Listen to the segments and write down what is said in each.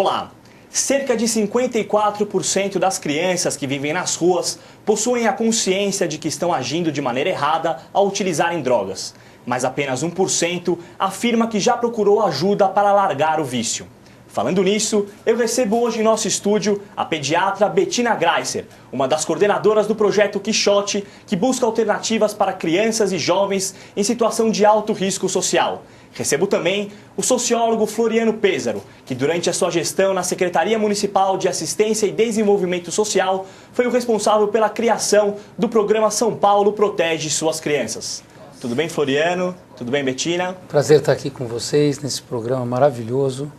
Olá! Cerca de 54% das crianças que vivem nas ruas possuem a consciência de que estão agindo de maneira errada ao utilizarem drogas, mas apenas 1% afirma que já procurou ajuda para largar o vício. Falando nisso, eu recebo hoje em nosso estúdio a pediatra Bettina Greisser, uma das coordenadoras do projeto Quixote, que busca alternativas para crianças e jovens em situação de alto risco social. Recebo também o sociólogo Floriano Pêssaro, que durante a sua gestão na Secretaria Municipal de Assistência e Desenvolvimento Social foi o responsável pela criação do programa São Paulo Protege Suas Crianças. Tudo bem, Floriano? Tudo bem, Bettina? Prazer estar aqui com vocês nesse programa maravilhoso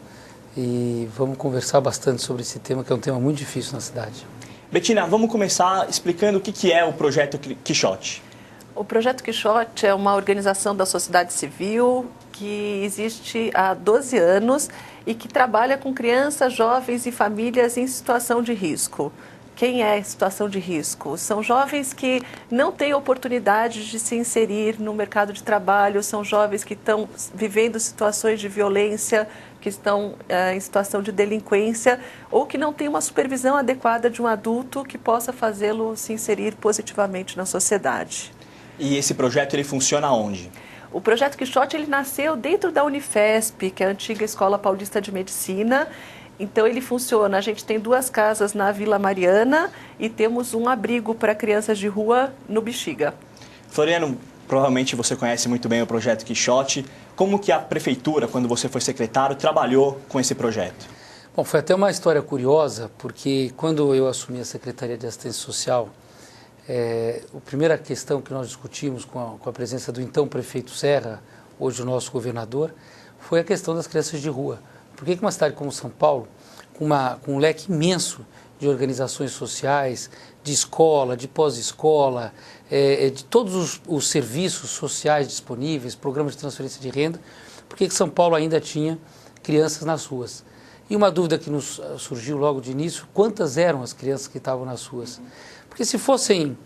e vamos conversar bastante sobre esse tema, que é um tema muito difícil na cidade. Bettina, vamos começar explicando o que é o projeto Quixote. O projeto Quixote é uma organização da sociedade civil que existe há 12 anos e que trabalha com crianças, jovens e famílias em situação de risco. Quem é em situação de risco? São jovens que não têm oportunidade de se inserir no mercado de trabalho, são jovens que estão vivendo situações de violência, que estão em situação de delinquência ou que não têm uma supervisão adequada de um adulto que possa fazê-lo se inserir positivamente na sociedade. E esse projeto ele funciona onde? O projeto Quixote ele nasceu dentro da Unifesp, que é a antiga Escola Paulista de Medicina. Então ele funciona, a gente tem 2 casas na Vila Mariana e temos um abrigo para crianças de rua no Bexiga. Floriano, provavelmente você conhece muito bem o projeto Quixote. Como que a prefeitura, quando você foi secretário, trabalhou com esse projeto? Bom, foi até uma história curiosa, porque quando eu assumi a Secretaria de Assistência Social, a primeira questão que nós discutimos com a presença do então prefeito Serra, hoje o nosso governador, foi a questão das crianças de rua. Por que uma cidade como São Paulo, com um leque imenso de organizações sociais, de escola, de pós-escola, de todos os serviços sociais disponíveis, programas de transferência de renda, por que São Paulo ainda tinha crianças nas ruas? E uma dúvida que nos surgiu logo de início, quantas eram as crianças que estavam nas ruas? Porque se fossem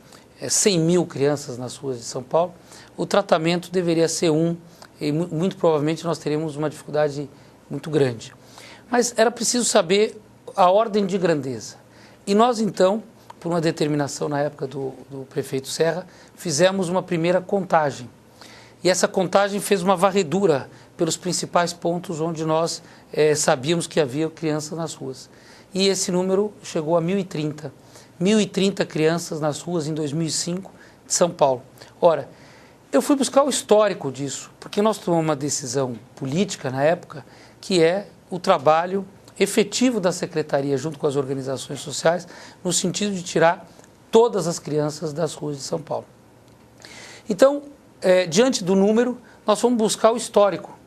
100 mil crianças nas ruas de São Paulo, o tratamento deveria ser e muito provavelmente nós teríamos uma dificuldade muito grande. Mas era preciso saber a ordem de grandeza. E nós, então, por uma determinação na época do prefeito Serra, fizemos uma primeira contagem. E essa contagem fez uma varredura pelos principais pontos onde nós sabíamos que havia crianças nas ruas. E esse número chegou a 1.030. 1.030 crianças nas ruas em 2005 de São Paulo. Ora, eu fui buscar o histórico disso, porque nós tomamos uma decisão política na época, que é o trabalho efetivo da Secretaria junto com as organizações sociais, no sentido de tirar todas as crianças das ruas de São Paulo. Então, diante do número, nós fomos buscar o histórico.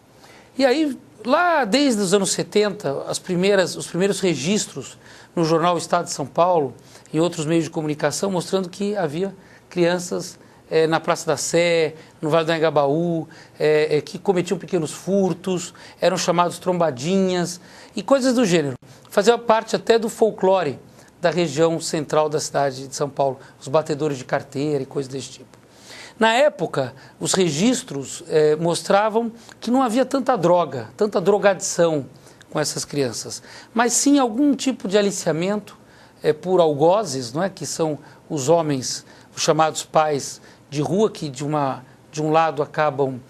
E aí, lá desde os anos 70, os primeiros registros no jornal Estado de São Paulo e outros meios de comunicação mostrando que havia crianças na Praça da Sé, no Vale do Anhangabaú, que cometiam pequenos furtos, eram chamados trombadinhas e coisas do gênero. Fazia parte até do folclore da região central da cidade de São Paulo, os batedores de carteira e coisas desse tipo. Na época, os registros mostravam que não havia tanta droga, tanta drogadição com essas crianças, mas sim algum tipo de aliciamento por algozes, não é? Que são os homens, os chamados pais de rua, que de um lado acabam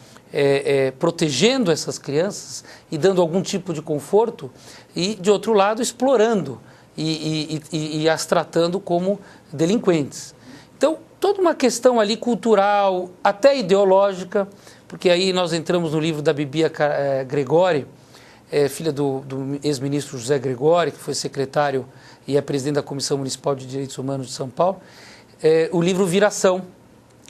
protegendo essas crianças e dando algum tipo de conforto, e de outro lado explorando e as tratando como delinquentes. Então, toda uma questão ali cultural, até ideológica, porque aí nós entramos no livro da Bibia Gregori, filha do ex-ministro José Gregori, que foi secretário e é presidente da Comissão Municipal de Direitos Humanos de São Paulo, o livro Viração,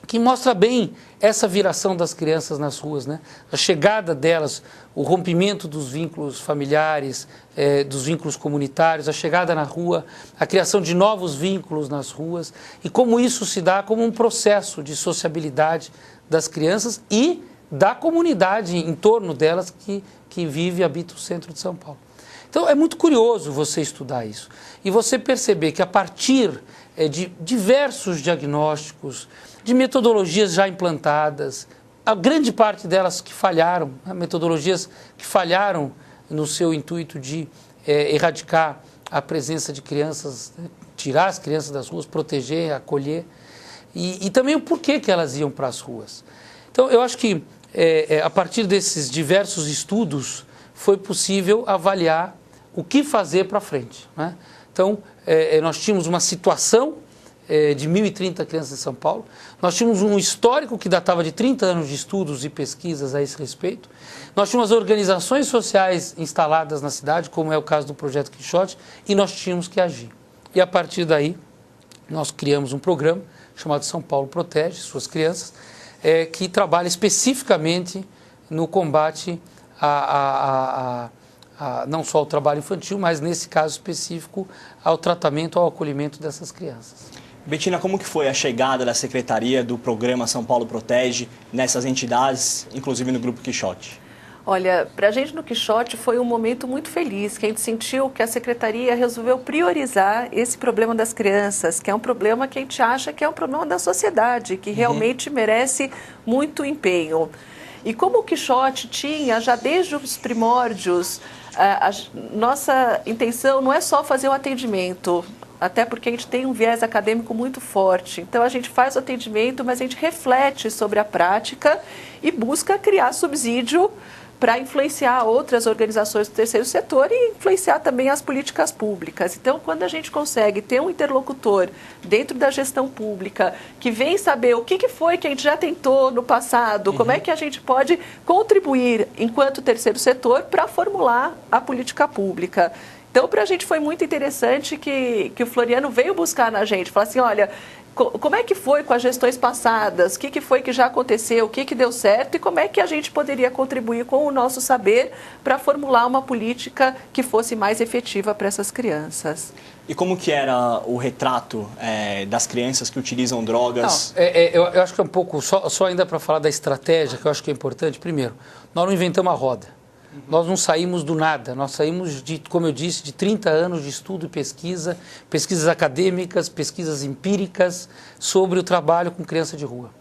que mostra bem essa viração das crianças nas ruas, né? A chegada delas, o rompimento dos vínculos familiares, dos vínculos comunitários, a chegada na rua, a criação de novos vínculos nas ruas e como isso se dá como um processo de sociabilidade das crianças e da comunidade em torno delas que vive e habita o centro de São Paulo. Então, é muito curioso você estudar isso e você perceber que a partir de diversos diagnósticos, de metodologias já implantadas, a grande parte delas que falharam, metodologias que falharam no seu intuito de erradicar a presença de crianças, tirar as crianças das ruas, proteger, acolher, e também o porquê que elas iam para as ruas. Então, eu acho que a partir desses diversos estudos foi possível avaliar o que fazer para frente, né? Então, nós tínhamos uma situação de 1.030 crianças em São Paulo, nós tínhamos um histórico que datava de 30 anos de estudos e pesquisas a esse respeito, nós tínhamos organizações sociais instaladas na cidade, como é o caso do Projeto Quixote, e nós tínhamos que agir. E a partir daí, nós criamos um programa chamado São Paulo Protege Suas Crianças, que trabalha especificamente no combate não só ao trabalho infantil, mas nesse caso específico ao tratamento, ao acolhimento dessas crianças. Bettina, como que foi a chegada da Secretaria do Programa São Paulo Protege nessas entidades, inclusive no Grupo Quixote? Olha, para a gente no Quixote foi um momento muito feliz, que a gente sentiu que a Secretaria resolveu priorizar esse problema das crianças, que é um problema que a gente acha que é um problema da sociedade, que realmente merece muito empenho. E como o Quixote tinha, já desde os primórdios, a nossa intenção não é só fazer o atendimento, até porque a gente tem um viés acadêmico muito forte. Então, a gente faz o atendimento, mas a gente reflete sobre a prática e busca criar subsídio para influenciar outras organizações do terceiro setor e influenciar também as políticas públicas. Então, quando a gente consegue ter um interlocutor dentro da gestão pública que vem saber o que foi que a gente já tentou no passado, como é que a gente pode contribuir enquanto terceiro setor para formular a política pública. Então, para a gente foi muito interessante que o Floriano veio buscar na gente, falar assim, olha, como é que foi com as gestões passadas, o que foi que já aconteceu, o que deu certo e como é que a gente poderia contribuir com o nosso saber para formular uma política que fosse mais efetiva para essas crianças. E como que era o retrato das crianças que utilizam drogas? Não, eu acho que é um pouco, só ainda para falar da estratégia, que eu acho que é importante. Primeiro, nós não inventamos a roda. Nós não saímos do nada, nós saímos, como eu disse, de 30 anos de estudo e pesquisa, pesquisas acadêmicas, pesquisas empíricas sobre o trabalho com criança de rua.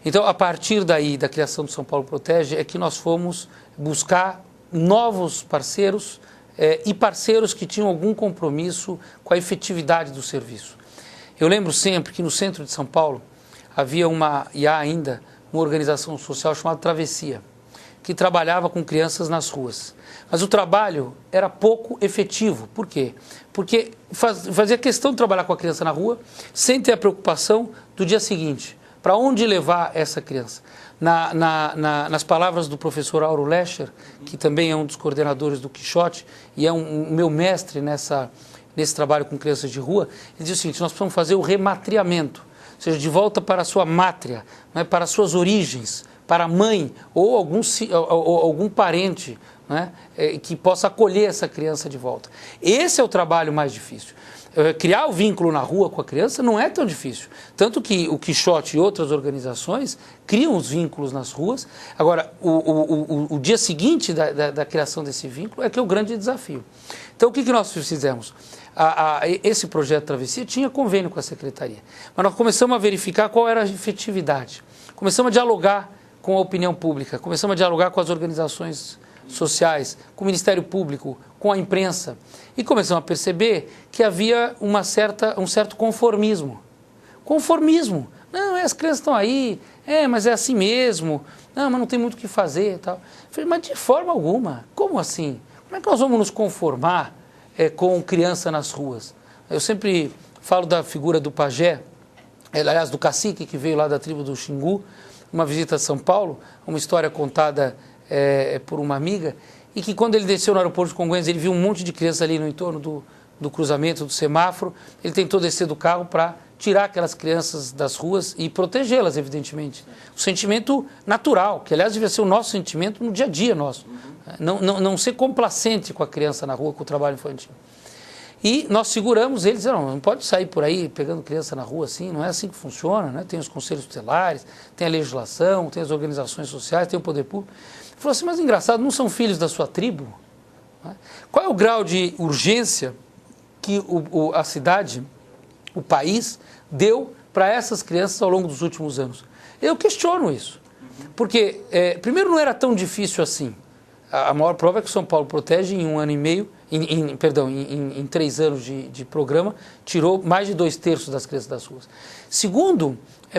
Então, a partir daí, da criação do São Paulo Protege, é que nós fomos buscar novos parceiros e parceiros que tinham algum compromisso com a efetividade do serviço. Eu lembro sempre que no centro de São Paulo havia e há ainda uma organização social chamada Travessia, que trabalhava com crianças nas ruas. Mas o trabalho era pouco efetivo. Por quê? Porque fazia questão de trabalhar com a criança na rua sem ter a preocupação do dia seguinte. Para onde levar essa criança? Nas palavras do professor Auro Lescher, que também é um dos coordenadores do Quixote e é um meu mestre nesse trabalho com crianças de rua, ele diz o seguinte, nós precisamos fazer o rematriamento, ou seja, de volta para a sua mátria, né, para as suas origens, para a mãe ou algum parente, né, que possa acolher essa criança de volta. Esse é o trabalho mais difícil. Criar o vínculo na rua com a criança não é tão difícil. Tanto que o Quixote e outras organizações criam os vínculos nas ruas. Agora, o dia seguinte da criação desse vínculo é que é o grande desafio. Então, o que nós fizemos? Esse projeto Travessia tinha convênio com a Secretaria. Mas nós começamos a verificar qual era a efetividade. Começamos a dialogar com a opinião pública, começamos a dialogar com as organizações sociais, com o Ministério Público, com a imprensa, e começamos a perceber que havia um certo conformismo. Conformismo. Não, as crianças estão aí, mas é assim mesmo, não, mas não tem muito o que fazer e tal. Eu falei, mas de forma alguma, como assim? Como é que nós vamos nos conformar com criança nas ruas? Eu sempre falo da figura do pajé, aliás, do cacique que veio lá da tribo do Xingu, uma visita a São Paulo, uma história contada por uma amiga, e que quando ele desceu no aeroporto de Congonhas, ele viu um monte de crianças ali no entorno do cruzamento, do semáforo, ele tentou descer do carro para tirar aquelas crianças das ruas e protegê-las, evidentemente. O sentimento natural, que aliás devia ser o nosso sentimento no dia a dia nosso. Não ser complacente com a criança na rua, com o trabalho infantil. E nós seguramos eles, não pode sair por aí pegando criança na rua assim, não é assim que funciona, né? Tem os conselhos tutelares, tem a legislação, tem as organizações sociais, tem o poder público. Ele falou assim, mas engraçado, não são filhos da sua tribo? Qual é o grau de urgência que a cidade, o país, deu para essas crianças ao longo dos últimos anos? Eu questiono isso, porque primeiro não era tão difícil assim. A maior prova é que o São Paulo Protege, em 1 ano e meio, em 3 anos de programa, tirou mais de 2/3 das crianças das ruas. Segundo,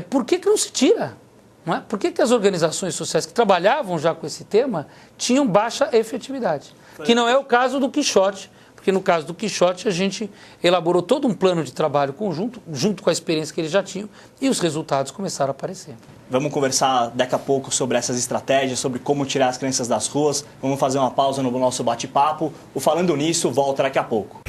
por que não se tira? Não é? Por que as organizações sociais que trabalhavam já com esse tema tinham baixa efetividade? Que não é o caso do Quixote, porque no caso do Quixote a gente elaborou todo um plano de trabalho conjunto, junto com a experiência que eles já tinham, e os resultados começaram a aparecer. Vamos conversar daqui a pouco sobre essas estratégias, sobre como tirar as crianças das ruas. Vamos fazer uma pausa no nosso bate-papo. O Falando Nisso volta daqui a pouco.